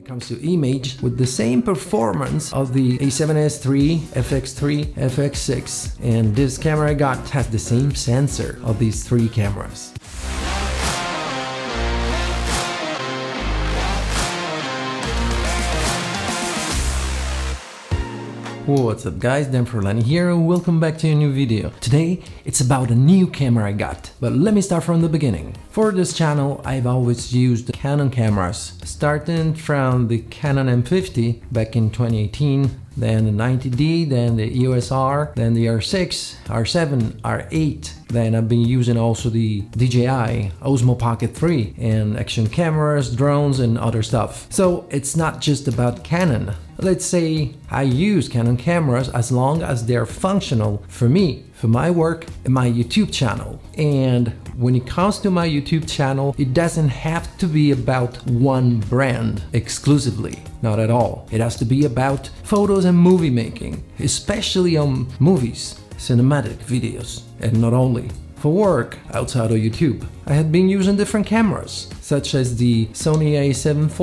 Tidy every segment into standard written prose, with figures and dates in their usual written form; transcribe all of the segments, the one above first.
comes to image with the same performance of the A7S III, FX3, FX6, and this camera I got has the same sensor of these three cameras. What's up guys, Frullani here and welcome back to a new video. Today it's about a new camera I got, but let me start from the beginning. For this channel I've always used Canon cameras, starting from the Canon M50 back in 2018, then the 90D, then the EOS R, then the R6, R7, R8. Then I've been using also the DJI Osmo Pocket 3 and action cameras, drones and other stuff. So it's not just about Canon. Let's say I use Canon cameras as long as they're functional for me, for my work and my YouTube channel. And when it comes to my YouTube channel, it doesn't have to be about one brand exclusively, not at all. It has to be about photos and movie making, especially on movies, cinematic videos, and not only. For work outside of YouTube, I had been using different cameras, such as the Sony A7 IV,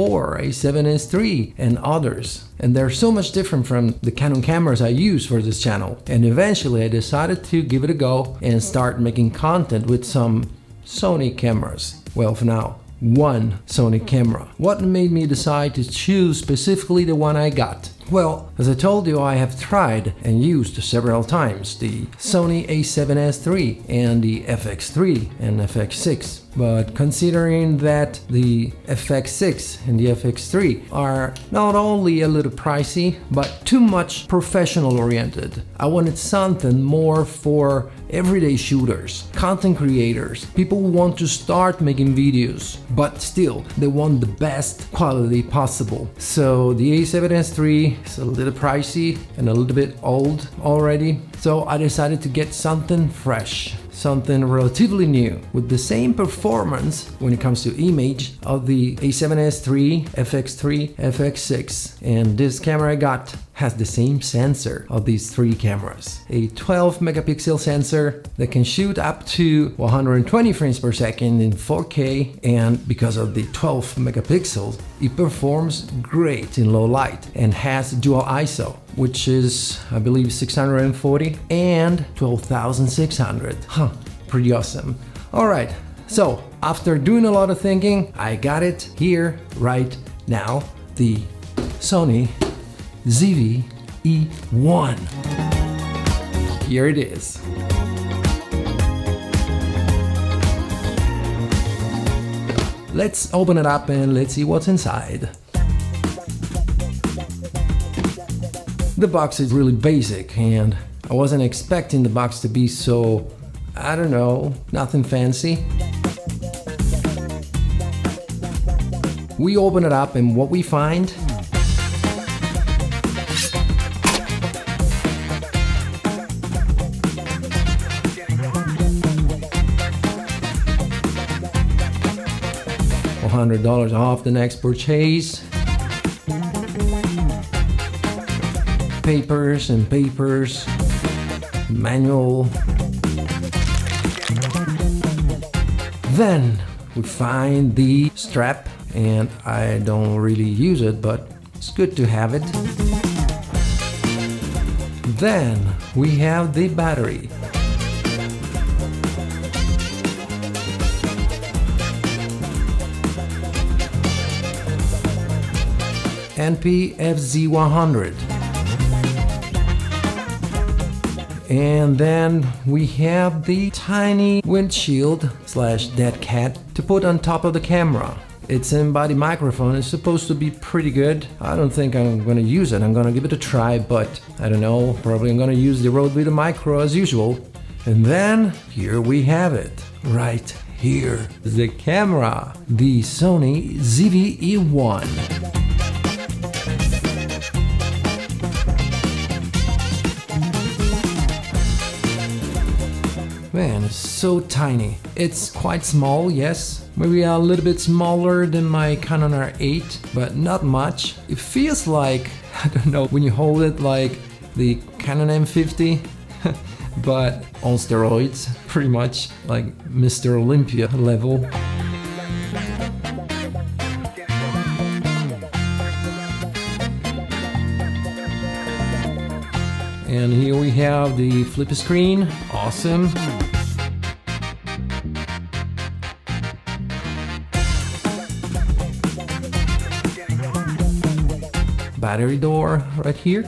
A7S III, and others. And they're so much different from the Canon cameras I use for this channel. And eventually I decided to give it a go and start making content with some Sony cameras. Well, for now, one Sony camera. What made me decide to choose specifically the one I got? Well, as I told you, I have tried and used several times the Sony A7S III and the FX3 and FX6. But considering that the FX6 and the FX3 are not only a little pricey, but too much professional oriented, I wanted something more for everyday shooters, content creators, people who want to start making videos, but still they want the best quality possible. So the A7S III is a little pricey and a little bit old already, so I decided to get something fresh, something relatively new, with the same performance when it comes to image of the A7S III, FX3, FX6. And this camera I got has the same sensor of these three cameras. A 12 megapixel sensor that can shoot up to 120 frames per second in 4K, and because of the 12 megapixels, it performs great in low light and has dual ISO, which is, I believe, 640 and 12,600. Huh, pretty awesome. Alright, so after doing a lot of thinking, I got it here right now, the Sony ZV-E1. Here it is. Let's open it up and let's see what's inside. The box is really basic and I wasn't expecting the box to be so, I don't know, nothing fancy. We open it up and what we find? $100 off the next purchase. Papers and papers, manual. Then we find the strap, and I don't really use it, but it's good to have it. Then we have the battery. NP-FZ100. And then we have the tiny windshield slash dead cat to put on top of the camera. Its in-body microphone is supposed to be pretty good. I don't think I'm gonna use it. I'm gonna give it a try, but I don't know. Probably I'm gonna use the Rode Vita Micro as usual. And then here we have it. Right here, the camera, the Sony ZV-E1. Man, it's so tiny. It's quite small, yes. Maybe a little bit smaller than my Canon R8, but not much. It feels like, I don't know, when you hold it like the Canon M50, but on steroids, pretty much, like Mr. Olympia level. And here we have the flip screen. Awesome. Battery door right here.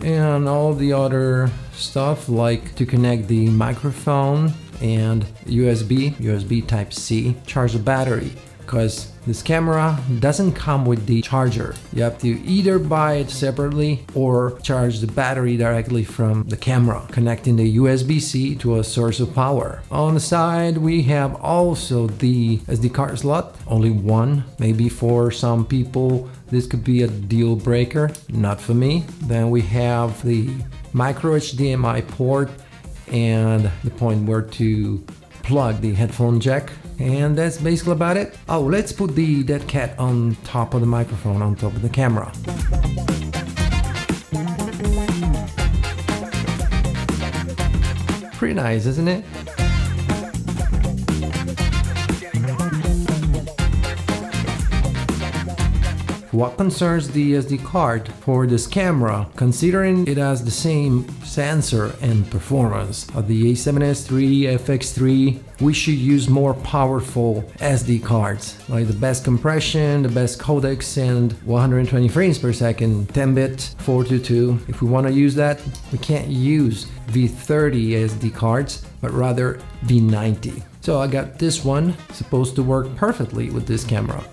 And all the other stuff, like to connect the microphone and USB Type-C, charge the battery, because this camera doesn't come with the charger. You have to either buy it separately or charge the battery directly from the camera, connecting the USB-C to a source of power. On the side we have also the SD card slot, only one. Maybe for some people this could be a deal breaker, not for me. Then we have the micro HDMI port and the point where to plug the headphone jack. And that's basically about it. Oh, let's put the dead cat on top of the microphone, on top of the camera. Pretty nice, isn't it? What concerns the SD card for this camera, considering it has the same sensor and performance of the A7S III, FX3, we should use more powerful SD cards, like the best compression, the best codecs, and 120 frames per second, 10-bit, 422. If we want to use that, we can't use V30 SD cards, but rather V90. So I got this one, supposed to work perfectly with this camera.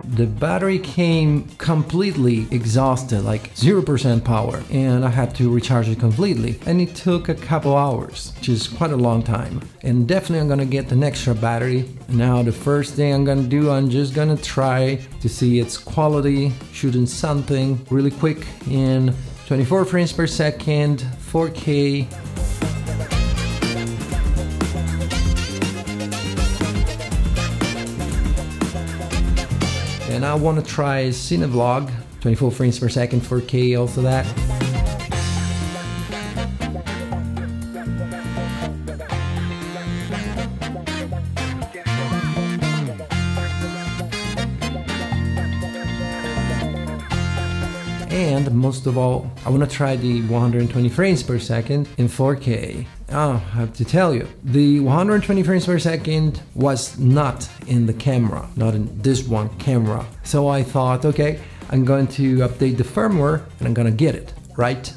The battery came completely exhausted, like 0% power, and I had to recharge it completely, and it took a couple hours, which is quite a long time. And definitely I'm gonna get an extra battery. Now the first thing I'm gonna do, I'm just gonna try to see its quality, shooting something really quick in 24 frames per second, 4K. And I want to try Cinevlog, 24 frames per second, 4K, also that. And most of all, I want to try the 120 frames per second in 4K. Oh, I have to tell you, the 120 frames per second was not in the camera, not in this one camera. So I thought, okay, I'm going to update the firmware and I'm gonna get it, right?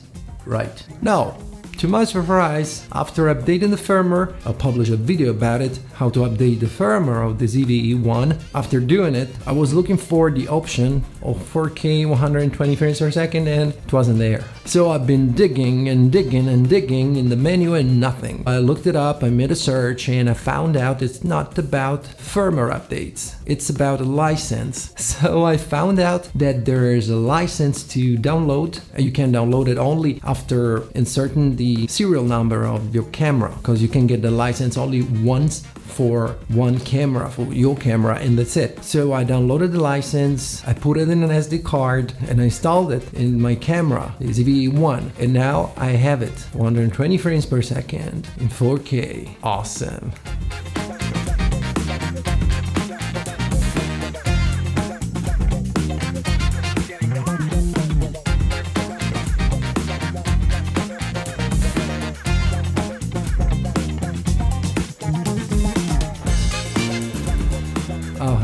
No. To my surprise, after updating the firmware, I'll publish a video about it, how to update the firmware of the ZV-E1. After doing it, I was looking for the option of 4K 120 frames per second and it wasn't there. So I've been digging and digging and digging in the menu and nothing. I looked it up, I made a search, and I found out it's not about firmware updates. It's about a license. So I found out that there is a license to download. You can download it only after inserting the serial number of your camera, because you can get the license only once for one camera, for your camera, and that's it. So I downloaded the license, I put it in an SD card, and I installed it in my camera, the ZV-E1, and now I have it 120 frames per second in 4K. Awesome.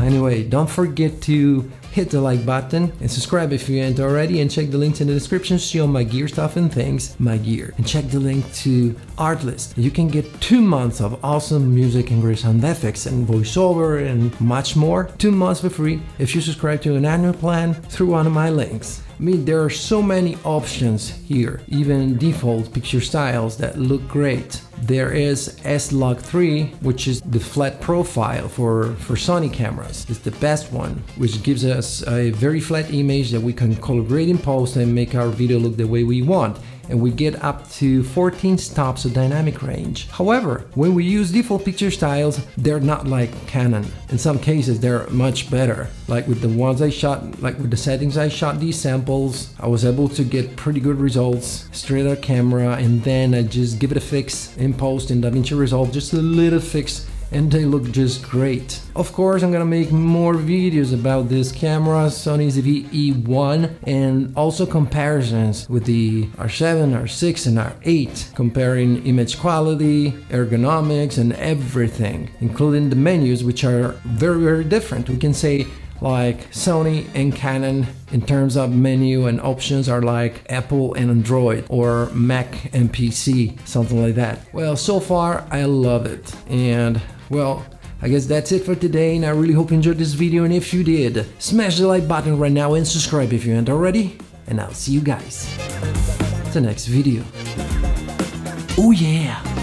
Anyway, don't forget to hit the like button and subscribe if you ain't already, and check the links in the description to see all my gear stuff and things, my gear. And check the link to Artlist. You can get 2 months of awesome music and great sound effects and voiceover and much more. 2 months for free if you subscribe to an annual plan through one of my links. I mean, there are so many options here, even default picture styles that look great. There is S-Log3, which is the flat profile for Sony cameras. It's the best one, which gives us a very flat image that we can color grade in post and make our video look the way we want. and we get up to 14 stops of dynamic range. However, when we use default picture styles, they're not like Canon. In some cases, they're much better. Like with the ones I shot, like with the settings I shot these samples, I was able to get pretty good results straight out of camera, and then I just give it a fix in post in DaVinci Resolve, just a little fix, and they look just great. Of course, I'm gonna make more videos about this camera, Sony ZV-E1, and also comparisons with the R7, R6, and R8, comparing image quality, ergonomics, and everything, including the menus, which are very different. We can say like Sony and Canon in terms of menu and options are like Apple and Android, or Mac and PC, something like that. Well, so far I love it, and well, I guess that's it for today, and I really hope you enjoyed this video, and if you did, smash the like button right now and subscribe if you aren't already, and I'll see you guys in the next video. Oh yeah!